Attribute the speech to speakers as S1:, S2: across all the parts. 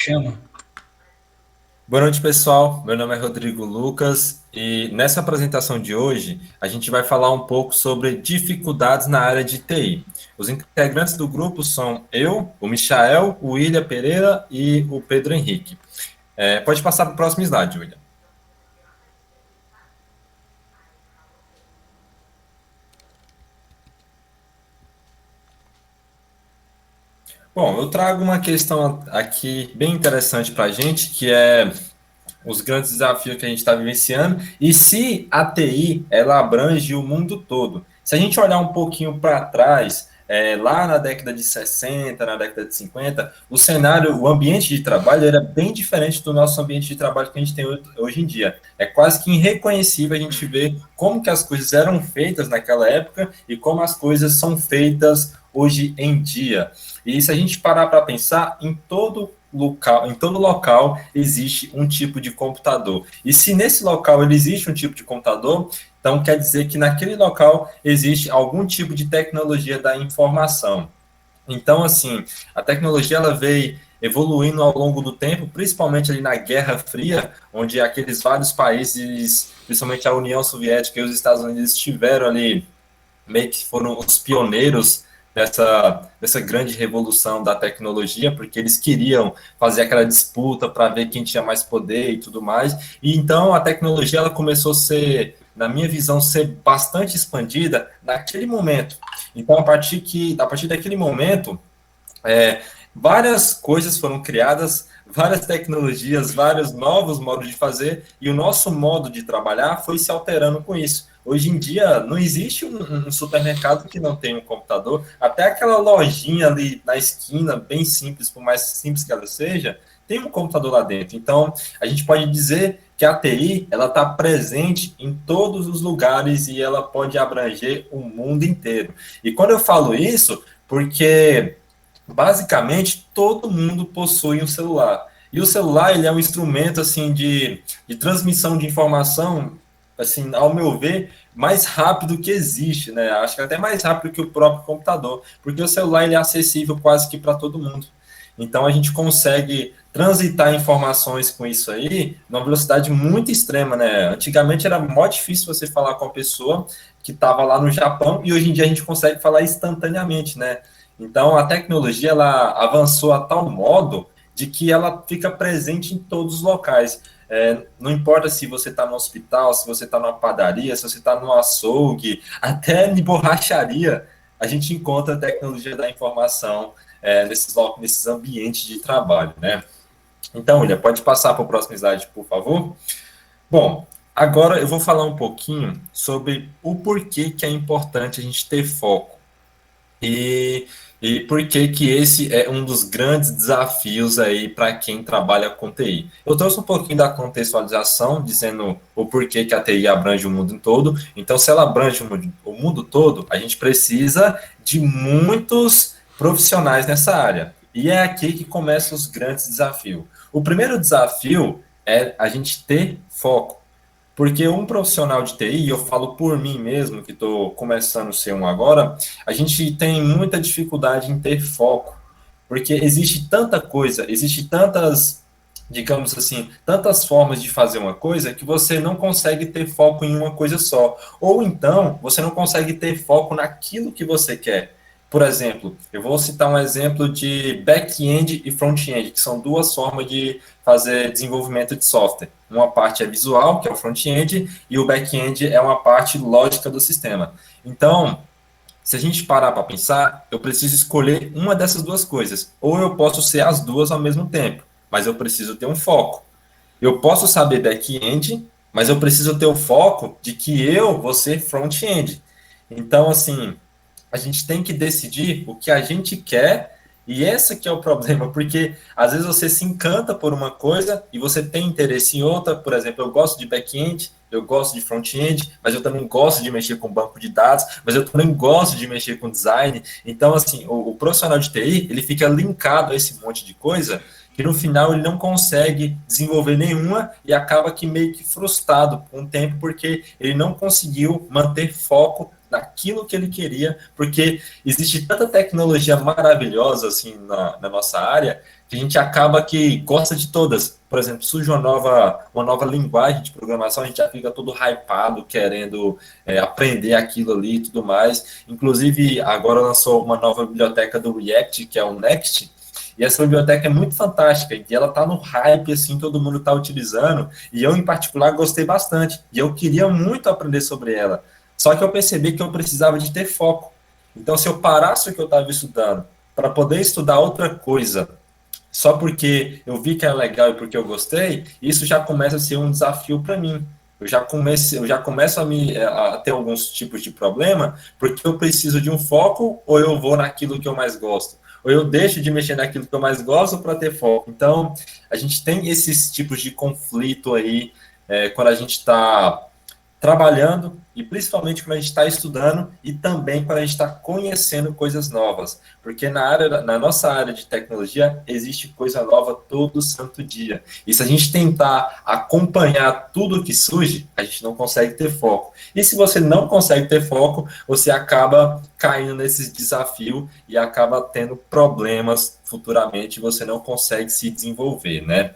S1: Chama.
S2: Boa noite, pessoal. Meu nome é Rodrigo Lucas e nessa apresentação de hoje a gente vai falar um pouco sobre dificuldades na área de TI. Os integrantes do grupo são eu, o Michael, o William Pereira e o Pedro Henrique. Pode passar para o próximo slide, William. Bom, eu trago uma questão aqui bem interessante para a gente, que é os grandes desafios que a gente está vivenciando e se a TI ela abrange o mundo todo. Se a gente olhar um pouquinho para trás, lá na década de 60, na década de 50, o cenário, o ambiente de trabalho era bem diferente do nosso ambiente de trabalho que a gente tem hoje em dia. É quase que irreconhecível a gente ver como que as coisas eram feitas naquela época e como as coisas são feitas hoje em dia. E se a gente parar para pensar, em todo local existe um tipo de computador. E se nesse local ele existe um tipo de computador, então quer dizer que naquele local existe algum tipo de tecnologia da informação. Então, assim, a tecnologia ela veio evoluindo ao longo do tempo, principalmente ali na Guerra Fria, onde aqueles vários países, principalmente a União Soviética e os Estados Unidos, estiveram ali meio que foram os pioneiros dessa grande revolução da tecnologia, porque eles queriam fazer aquela disputa para ver quem tinha mais poder e tudo mais. E então a tecnologia ela começou a ser, na minha visão, ser bastante expandida naquele momento. Então a partir daquele momento, é, várias coisas foram criadas, várias tecnologias, vários novos modos de fazer, e o nosso modo de trabalhar foi se alterando com isso. Hoje em dia, não existe um supermercado que não tenha um computador, até aquela lojinha ali na esquina, bem simples, por mais simples que ela seja, tem um computador lá dentro. Então, a gente pode dizer que a TI ela está presente em todos os lugares e ela pode abranger o mundo inteiro. E quando eu falo isso, porque basicamente todo mundo possui um celular. E o celular ele é um instrumento assim de transmissão de informação, assim, ao meu ver, mais rápido que existe, né? Acho que até mais rápido que o próprio computador, porque o celular ele é acessível quase que para todo mundo. Então a gente consegue transitar informações com isso aí numa velocidade muito extrema, né? Antigamente era mó difícil você falar com a pessoa que estava lá no Japão e hoje em dia a gente consegue falar instantaneamente, né? Então, a tecnologia ela avançou a tal modo de que ela fica presente em todos os locais. Não importa se você está no hospital, se você está numa padaria, se você está no açougue, até em borracharia, a gente encontra a tecnologia da informação nesses ambientes de trabalho, né? Então, William, pode passar para o próximo slide, por favor? Bom, agora eu vou falar um pouquinho sobre o porquê que é importante a gente ter foco. E, e por que que esse é um dos grandes desafios aí para quem trabalha com TI? Eu trouxe um pouquinho da contextualização, dizendo o porquê que a TI abrange o mundo todo. Então, se ela abrange o mundo todo, a gente precisa de muitos profissionais nessa área. E é aqui que começam os grandes desafios. O primeiro desafio é a gente ter foco. Porque um profissional de TI, e eu falo por mim mesmo, que estou começando a ser um agora, a gente tem muita dificuldade em ter foco. Porque existe tanta coisa, existe tantas, digamos assim, tantas formas de fazer uma coisa que você não consegue ter foco em uma coisa só. Ou então, você não consegue ter foco naquilo que você quer. Por exemplo, eu vou citar um exemplo de back-end e front-end, que são duas formas de fazer desenvolvimento de software. Uma parte é visual, que é o front-end, e o back-end é uma parte lógica do sistema. Então, se a gente parar para pensar, eu preciso escolher uma dessas duas coisas. Ou eu posso ser as duas ao mesmo tempo, mas eu preciso ter um foco. Eu posso saber back-end, mas eu preciso ter o foco de que eu vou ser front-end. Então, assim, a gente tem que decidir o que a gente quer, e esse que é o problema, porque às vezes você se encanta por uma coisa e você tem interesse em outra. Por exemplo, eu gosto de back-end, eu gosto de front-end, mas eu também gosto de mexer com banco de dados, mas eu também gosto de mexer com design. Então, assim, o profissional de TI, ele fica linkado a esse monte de coisa que no final ele não consegue desenvolver nenhuma e acaba que meio que frustrado com o tempo porque ele não conseguiu manter foco naquilo que ele queria, porque existe tanta tecnologia maravilhosa assim na nossa área que a gente acaba que gosta de todas. Por exemplo, surge uma nova linguagem de programação, a gente já fica todo hypado, querendo aprender aquilo ali e tudo mais. Inclusive, agora lançou uma nova biblioteca do React, que é o Next, e essa biblioteca é muito fantástica, e ela está no hype, assim, todo mundo está utilizando, e eu, em particular, gostei bastante, e eu queria muito aprender sobre ela. Só que eu percebi que eu precisava de ter foco. Então, se eu parasse o que eu estava estudando para poder estudar outra coisa, só porque eu vi que era legal e porque eu gostei, isso já começa a ser um desafio para mim. Eu já começo a ter alguns tipos de problema, porque eu preciso de um foco, ou eu vou naquilo que eu mais gosto, ou eu deixo de mexer naquilo que eu mais gosto para ter foco. Então, a gente tem esses tipos de conflito aí, quando a gente está trabalhando e principalmente quando a gente está estudando e também quando a gente está conhecendo coisas novas, porque na nossa área de tecnologia existe coisa nova todo santo dia. E se a gente tentar acompanhar tudo que surge, a gente não consegue ter foco. E se você não consegue ter foco, você acaba caindo nesses desafios e acaba tendo problemas futuramente, você não consegue se desenvolver, né?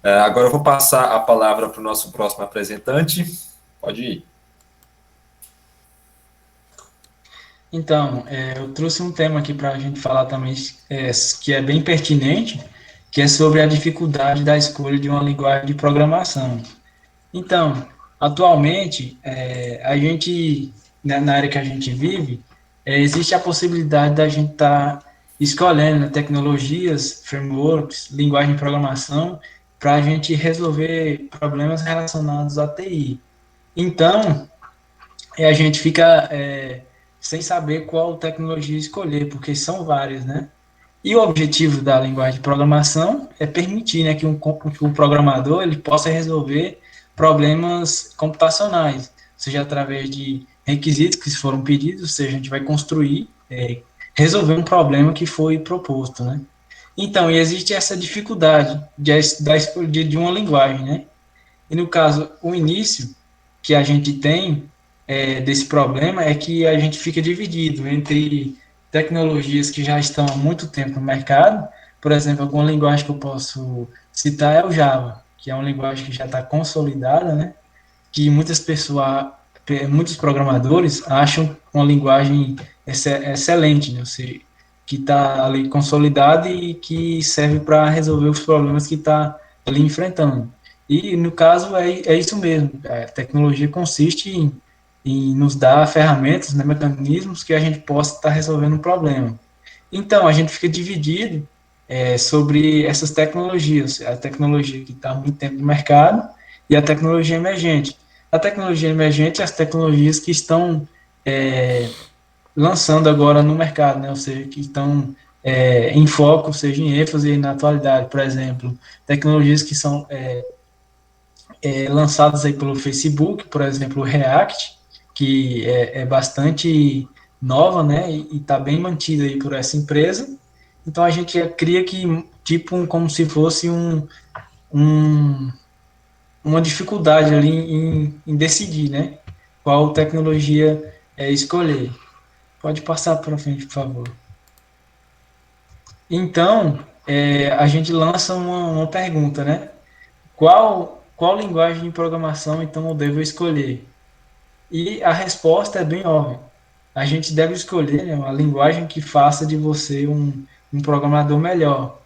S2: Agora eu vou passar a palavra para o nosso próximo apresentante. Pode ir.
S1: Então, eu trouxe um tema aqui para a gente falar também, que é bem pertinente, que é sobre a dificuldade da escolha de uma linguagem de programação. Então, atualmente, a gente, na área que a gente vive, existe a possibilidade da gente estar escolhendo, né, tecnologias, frameworks, linguagem de programação, para a gente resolver problemas relacionados à TI. Então, a gente fica sem saber qual tecnologia escolher, porque são várias, né? E o objetivo da linguagem de programação é permitir, né, que o programador ele possa resolver problemas computacionais, seja através de requisitos que foram pedidos, ou seja, a gente vai construir, resolver um problema que foi proposto, né? Então, e existe essa dificuldade da escolha de uma linguagem, né? E no caso, o início que a gente tem desse problema é que a gente fica dividido entre tecnologias que já estão há muito tempo no mercado. Por exemplo, alguma linguagem que eu posso citar é o Java, que é uma linguagem que já está consolidada, né? Que muitos programadores acham uma linguagem excelente, né? Ou seja, que está ali consolidada e que serve para resolver os problemas que está ali enfrentando. E, no caso, é isso mesmo. A tecnologia consiste em nos dar ferramentas, né, mecanismos que a gente possa estar resolvendo um problema. Então, a gente fica dividido sobre essas tecnologias. A tecnologia que está há muito tempo no mercado e a tecnologia emergente. A tecnologia emergente é as tecnologias que estão lançando agora no mercado, né? Ou seja, que estão em foco, ou seja, em ênfase na atualidade. Por exemplo, tecnologias que são lançadas aí pelo Facebook, por exemplo, o React, que é bastante nova, né? E está bem mantida aí por essa empresa. Então a gente cria que tipo como se fosse um, uma dificuldade ali em decidir, né? Qual tecnologia escolher. Pode passar para frente, por favor. Então, a gente lança uma pergunta, né? Qual linguagem de programação, então, eu devo escolher? E a resposta é bem óbvia. A gente deve escolher, né, uma linguagem que faça de você um programador melhor,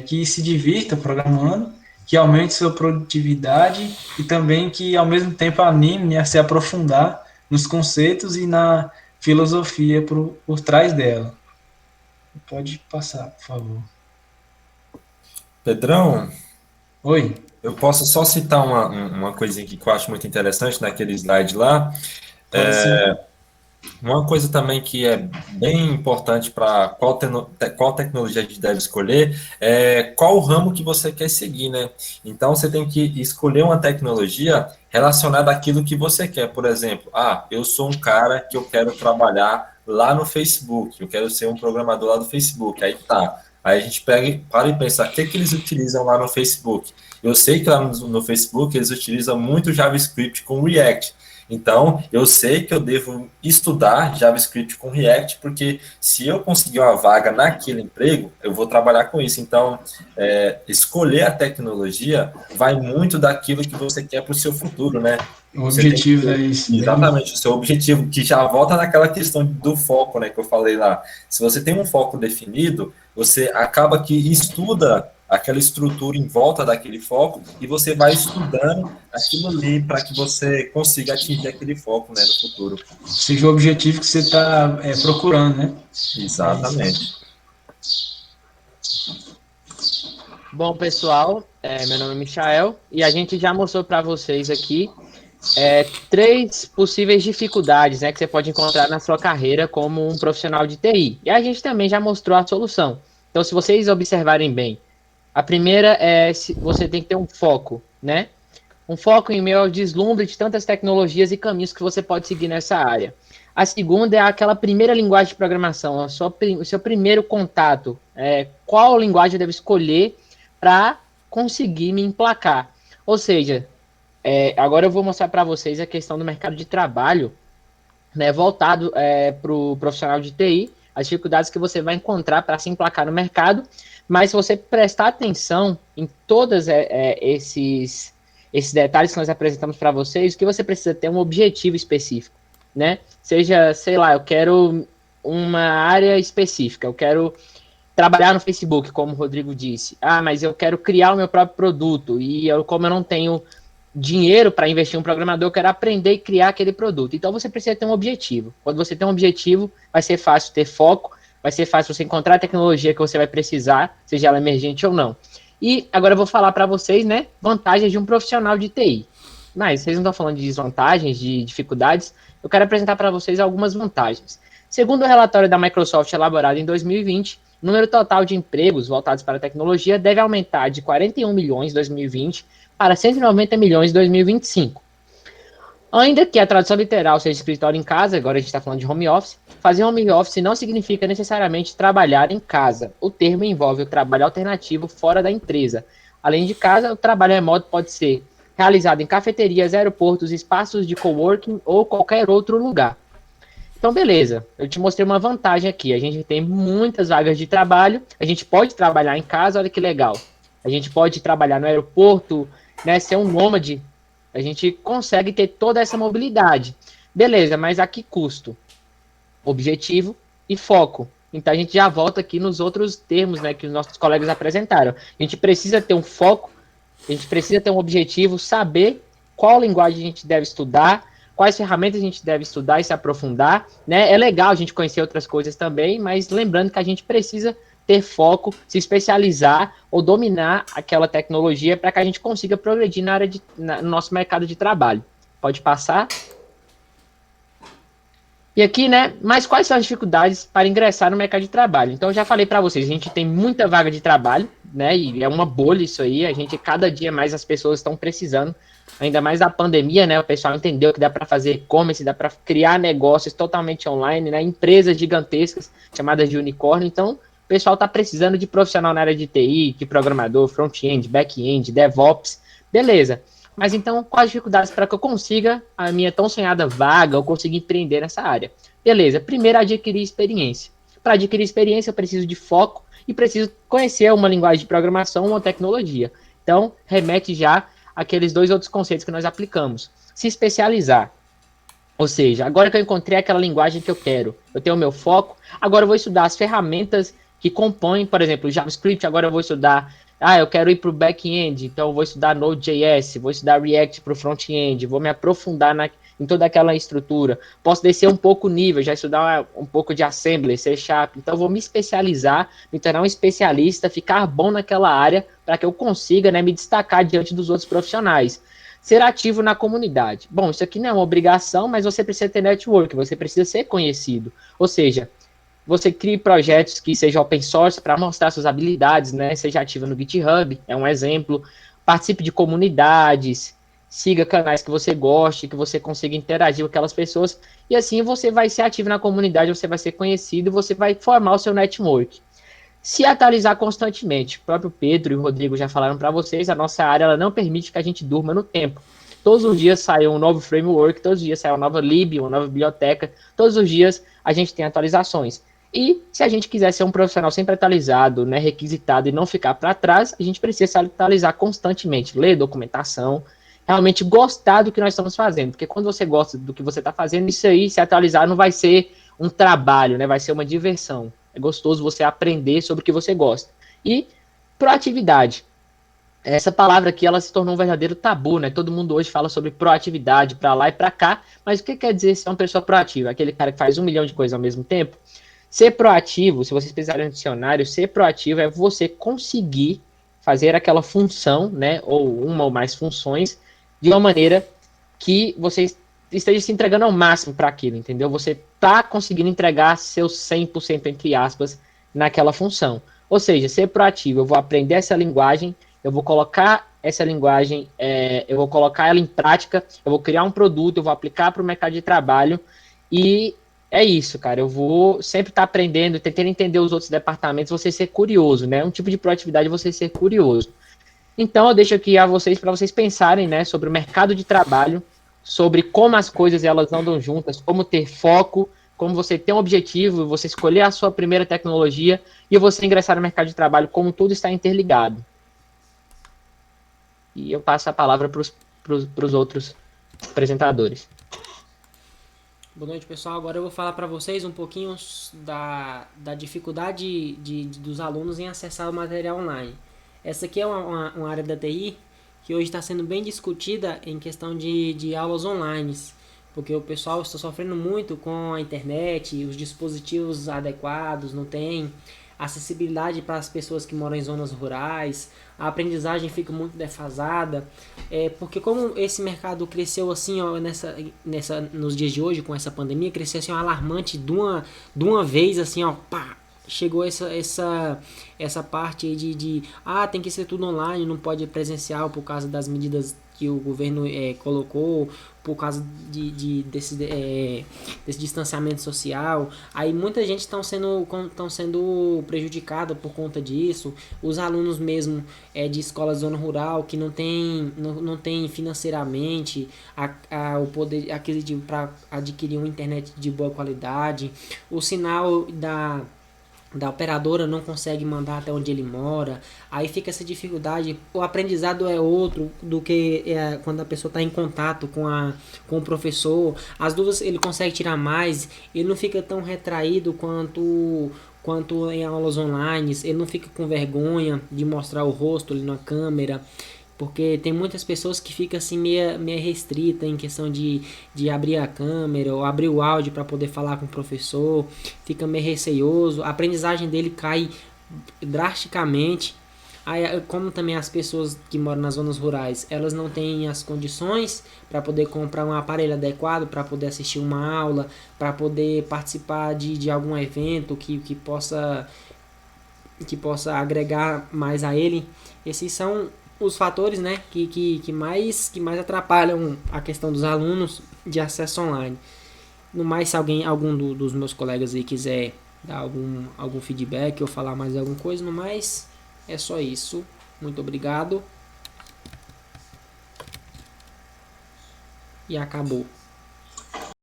S1: que se divirta programando, que aumente sua produtividade e também que, ao mesmo tempo, anime, né, a se aprofundar nos conceitos e na filosofia por trás dela. Pode passar, por favor.
S2: Pedrão,
S1: Oi,
S2: eu posso só citar uma coisinha aqui que eu acho muito interessante naquele slide lá.
S1: pode sim.
S2: Uma coisa também que é bem importante para qual tecnologia a gente deve escolher é qual ramo que você quer seguir, né? Então você tem que escolher uma tecnologia relacionada àquilo que você quer. Por exemplo, eu sou um cara que eu quero trabalhar lá no Facebook, eu quero ser um programador lá do Facebook. Aí tá. Aí a gente pega, para e pensa, o que que eles utilizam lá no Facebook? Eu sei que lá no Facebook eles utilizam muito JavaScript com React. Então, eu sei que eu devo estudar JavaScript com React, porque se eu conseguir uma vaga naquele emprego, eu vou trabalhar com isso. Então, escolher a tecnologia vai muito daquilo que você quer para o seu futuro, né?
S1: O
S2: Você tem que
S1: objetivo é
S2: ter
S1: isso, bem.
S2: exatamente o seu objetivo, que já volta naquela questão do foco, né, que eu falei lá. Se você tem um foco definido, você acaba que estuda aquela estrutura em volta daquele foco e você vai estudando aquilo ali para que você consiga atingir aquele foco, né, no futuro.
S1: Seja o objetivo que você está procurando, né? É isso.
S2: Exatamente.
S3: Bom, pessoal, meu nome é Michael e a gente já mostrou para vocês aqui três possíveis dificuldades, né, que você pode encontrar na sua carreira como um profissional de TI. E a gente também já mostrou a solução. Então, se vocês observarem bem, a primeira é se você tem que ter um foco, né? Um foco em meio ao deslumbre de tantas tecnologias e caminhos que você pode seguir nessa área. A segunda é aquela primeira linguagem de programação, o seu primeiro contato. Qual linguagem eu devo escolher para conseguir me emplacar? Ou seja, agora eu vou mostrar para vocês a questão do mercado de trabalho, né, voltado para o profissional de TI, as dificuldades que você vai encontrar para se emplacar no mercado, mas se você prestar atenção em todos esses detalhes que nós apresentamos para vocês, o que você precisa ter um objetivo específico, né? Seja, sei lá, eu quero uma área específica, eu quero trabalhar no Facebook, como o Rodrigo disse. Ah, mas eu quero criar o meu próprio produto e como eu não tenho dinheiro para investir em um programador, eu quero aprender e criar aquele produto. Então você precisa ter um objetivo. Quando você tem um objetivo, vai ser fácil ter foco, vai ser fácil você encontrar a tecnologia que você vai precisar, seja ela emergente ou não. E agora eu vou falar para vocês, né, vantagens de um profissional de TI. Mas vocês não estão falando de desvantagens, de dificuldades, eu quero apresentar para vocês algumas vantagens. Segundo o relatório da Microsoft elaborado em 2020, o número total de empregos voltados para a tecnologia deve aumentar de 41 milhões em 2020 para 190 milhões em 2025. Ainda que a tradução literal seja escritório em casa, agora a gente está falando de home office, fazer home office não significa necessariamente trabalhar em casa. O termo envolve o trabalho alternativo fora da empresa. Além de casa, o trabalho remoto pode ser realizado em cafeterias, aeroportos, espaços de coworking ou qualquer outro lugar. Então, beleza, eu te mostrei uma vantagem aqui. A gente tem muitas vagas de trabalho, a gente pode trabalhar em casa, olha que legal. A gente pode trabalhar no aeroporto, né, ser um nômade. A gente consegue ter toda essa mobilidade. Beleza, mas a que custo? Objetivo e foco. Então a gente já volta aqui nos outros termos, né, que os nossos colegas apresentaram. A gente precisa ter um foco, a gente precisa ter um objetivo, saber qual linguagem a gente deve estudar, quais ferramentas a gente deve estudar e se aprofundar, né? É legal a gente conhecer outras coisas também, mas lembrando que a gente precisa ter foco, se especializar ou dominar aquela tecnologia para que a gente consiga progredir no nosso mercado de trabalho. Pode passar? E aqui, né, mas quais são as dificuldades para ingressar no mercado de trabalho? Então, eu já falei para vocês, a gente tem muita vaga de trabalho, né, e é uma bolha isso aí, a gente, cada dia mais as pessoas estão precisando, ainda mais da pandemia, né, o pessoal entendeu que dá para fazer e-commerce, dá para criar negócios totalmente online, né, empresas gigantescas, chamadas de unicórnio, então, o pessoal está precisando de profissional na área de TI, de programador, front-end, back-end, DevOps, beleza. Mas então, quais dificuldades para que eu consiga a minha tão sonhada vaga ou conseguir empreender nessa área? Beleza, primeiro adquirir experiência. Para adquirir experiência, eu preciso de foco e preciso conhecer uma linguagem de programação ou uma tecnologia. Então, remete já àqueles dois outros conceitos que nós aplicamos. Se especializar. Ou seja, agora que eu encontrei aquela linguagem que eu quero, eu tenho o meu foco, agora eu vou estudar as ferramentas que compõem, por exemplo, o JavaScript, agora eu vou estudar, eu quero ir para o back-end, então eu vou estudar Node.js, vou estudar React para o front-end, vou me aprofundar em toda aquela estrutura. Posso descer um pouco o nível, já estudar um pouco de Assembly, C Sharp, então eu vou me especializar, me tornar um especialista, ficar bom naquela área, para que eu consiga, né, me destacar diante dos outros profissionais. Ser ativo na comunidade. Bom, isso aqui não é uma obrigação, mas você precisa ter network, você precisa ser conhecido. Ou seja, você crie projetos que sejam open source para mostrar suas habilidades, né? Seja ativo no GitHub, é um exemplo. Participe de comunidades, siga canais que você goste, que você consiga interagir com aquelas pessoas. E assim você vai ser ativo na comunidade, você vai ser conhecido, você vai formar o seu network. Se atualizar constantemente. O próprio Pedro e o Rodrigo já falaram para vocês, a nossa área ela não permite que a gente durma no tempo. todos os dias sai um novo framework, todos os dias sai uma nova lib, uma nova biblioteca, todos os dias a gente tem atualizações. E se a gente quiser ser um profissional sempre atualizado, né, requisitado e não ficar para trás, a gente precisa se atualizar constantemente, ler documentação, realmente gostar do que nós estamos fazendo, porque quando você gosta do que você está fazendo, isso aí, se atualizar, não vai ser um trabalho, né, vai ser uma diversão. É gostoso você aprender sobre o que você gosta. E proatividade. Essa palavra aqui, ela se tornou um verdadeiro tabu, né? Todo mundo hoje fala sobre proatividade para lá e para cá, mas o que quer dizer ser uma pessoa proativa? Aquele cara que faz 1 milhão de coisas ao mesmo tempo? Ser proativo, se vocês pesquisarem no dicionário, ser proativo é você conseguir fazer aquela função, né, ou uma ou mais funções, de uma maneira que você esteja se entregando ao máximo para aquilo, entendeu? Você tá conseguindo entregar seus 100% entre aspas naquela função. Ou seja, ser proativo, eu vou aprender essa linguagem, eu vou colocar essa linguagem, eu vou colocar ela em prática, eu vou criar um produto, eu vou aplicar para o mercado de trabalho e é isso, cara. Eu vou sempre estar aprendendo, tentando entender os outros departamentos, você ser curioso, né? Um tipo de proatividade é você ser curioso. Então, eu deixo aqui a vocês para vocês pensarem, né, sobre o mercado de trabalho, sobre como as coisas elas andam juntas, como ter foco, como você ter um objetivo, você escolher a sua primeira tecnologia e você ingressar no mercado de trabalho, como tudo está interligado. E eu passo a palavra para os outros apresentadores.
S4: Boa noite, pessoal. Agora eu vou falar para vocês um pouquinho da dificuldade dos alunos em acessar o material online. Essa aqui é uma área da TI que hoje está sendo bem discutida em questão de aulas online, porque o pessoal está sofrendo muito com a internet, os dispositivos adequados, não tem acessibilidade para as pessoas que moram em zonas rurais, a aprendizagem fica muito defasada, porque como esse mercado cresceu assim, ó, nos dias de hoje, com essa pandemia, cresceu assim, alarmante de uma vez, assim, ó, pá, chegou essa parte aí de tem que ser tudo online, não pode presencial por causa das medidas que o governo colocou, por causa desse distanciamento social. Aí muita gente estão sendo prejudicada por conta disso. Os alunos mesmo de escola zona rural que não tem financeiramente o poder aquisitivo para adquirir uma internet de boa qualidade. O sinal da operadora não consegue mandar até onde ele mora, aí fica essa dificuldade. O aprendizado é outro do que quando a pessoa está em contato com o professor. As dúvidas ele consegue tirar mais, ele não fica tão retraído quanto em aulas online, ele não fica com vergonha de mostrar o rosto ali na câmera, porque tem muitas pessoas que ficam assim meia restrita em questão de abrir a câmera ou abrir o áudio para poder falar com o professor, fica meio receioso, a aprendizagem dele cai drasticamente. Aí, como também as pessoas que moram nas zonas rurais, elas não têm as condições para poder comprar um aparelho adequado, para poder assistir uma aula, para poder participar de algum evento que possa agregar mais a ele. Esses são os fatores, né, que mais atrapalham a questão dos alunos de acesso online. No mais, se algum dos meus colegas aí quiser dar algum feedback ou falar mais alguma coisa, no mais, é só isso. Muito obrigado. E acabou.